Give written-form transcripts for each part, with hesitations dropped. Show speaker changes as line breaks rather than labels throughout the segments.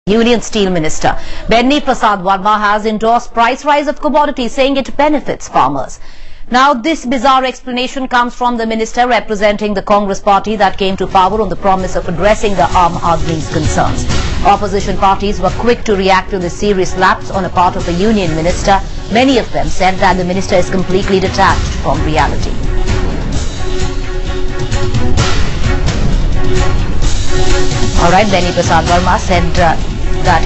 Union Steel Minister Benny Prasad Verma has endorsed price rise of commodities, saying it benefits farmers. Now, this bizarre explanation comes from the minister representing the Congress party that came to power on the promise of addressing the Aam Aadmi's concerns. Opposition parties were quick to react to this serious lapse on a part of the union minister. Many of them said that the minister is completely detached from reality. Alright, Benny Prasad Verma said that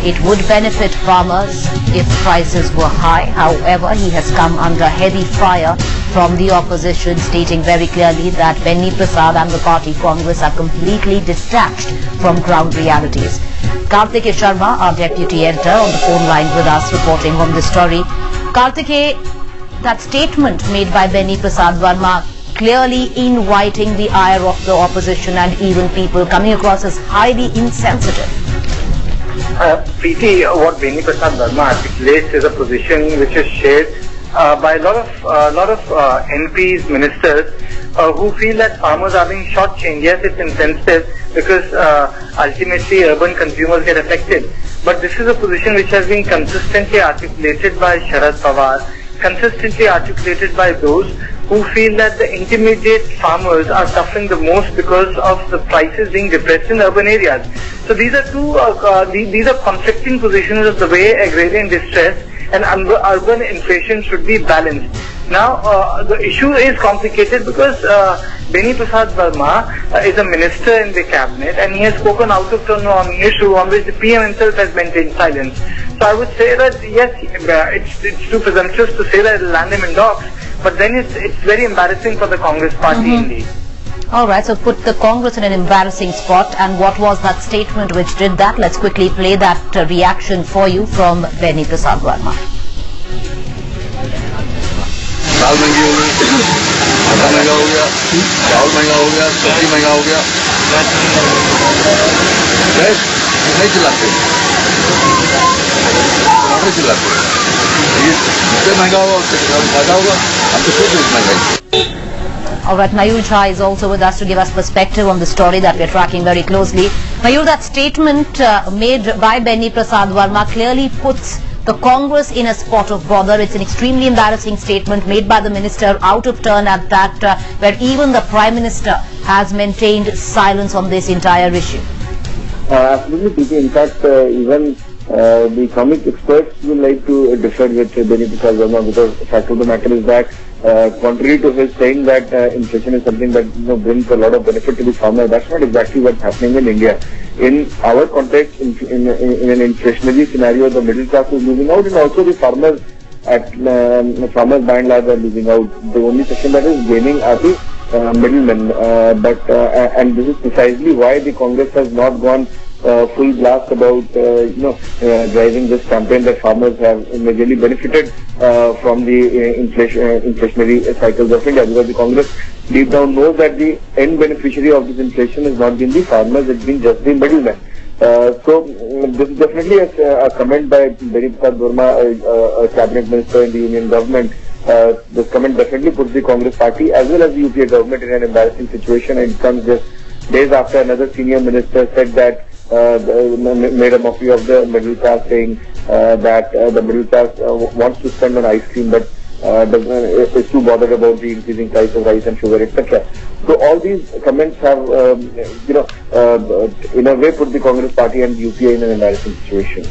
it would benefit farmers if prices were high. However, he has come under heavy fire from the opposition, stating very clearly that Benny Prasad and the party Congress are completely detached from ground realities. Kartikeya Sharma, our deputy editor, on the phone line with us, reporting on this story. Kartikeya, that statement made by Benny Prasad Verma clearly inviting the ire of the opposition and even people, coming across as highly insensitive.
Preeti, what Benny Prasad Verma articulates is a position which is shared by a lot of MPs, ministers, who feel that farmers are being shortchanged. Yes, it's insensitive because ultimately urban consumers get affected. But this is a position which has been consistently articulated by Sharad Pawar, consistently articulated by those who feel that the intermediate farmers are suffering the most because of the prices being depressed in urban areas. So these are these are conflicting positions of the way agrarian distress and urban inflation should be balanced. Now, the issue is complicated because Benny Prasad Verma is a minister in the cabinet and he has spoken out of turn on an issue on which the PM himself has maintained silence. So I would say that yes, it's too presumptuous to say that it will land him in docks, but then it's very embarrassing for the Congress party indeed.
Alright, so put the Congress in an embarrassing spot. And what was that statement which did that? Let's quickly play that reaction for you from Benny Prasad Verma.
दाल महंगी हो गई, आटा महंगा हो गया, चावल महंगा हो गया, सब्जी महंगा हो गया। गैस नहीं चिल्लाते, नहीं चिल्लाते। ये जितने महंगा होगा उससे फायदा होगा, हम तो खुद इतना महंगा।
Alright, Mayur Jha is also with us to give us perspective on the story that we are tracking very closely. Mayur, that statement made by Benny Prasad Verma clearly puts the Congress in a spot of bother. It's an extremely embarrassing statement made by the minister, out of turn at that, where even the Prime Minister has maintained silence on this entire issue.
Absolutely, Preeti. In fact, even the economic experts will like to differ with Benny Prasad Verma, because the fact of the matter is that contrary to his saying that inflation is something that brings a lot of benefit to the farmer, that's not exactly what's happening in India. In our context, in an inflationary scenario, the middle class is losing out, and also the farmers farmers by and large are losing out. The only section that is gaining are the middlemen. And this is precisely why the Congress has not gone full blast about driving this campaign that farmers have majorly benefited from the inflationary cycles of India, because the Congress deep down knows that the end beneficiary of this inflation has not been the farmers, it's been just the middlemen. So this is definitely a comment by Benny Prasad Verma, a cabinet minister in the union government. This comment definitely puts the Congress party as well as the UPA government in an embarrassing situation, and it comes just days after another senior minister said that made a mockery of the middle class, saying that the middle class wants to spend on ice cream but is too bothered about the increasing price of rice and sugar, etc. So all these comments have, in a way, put the Congress party and UPA in an embarrassing situation.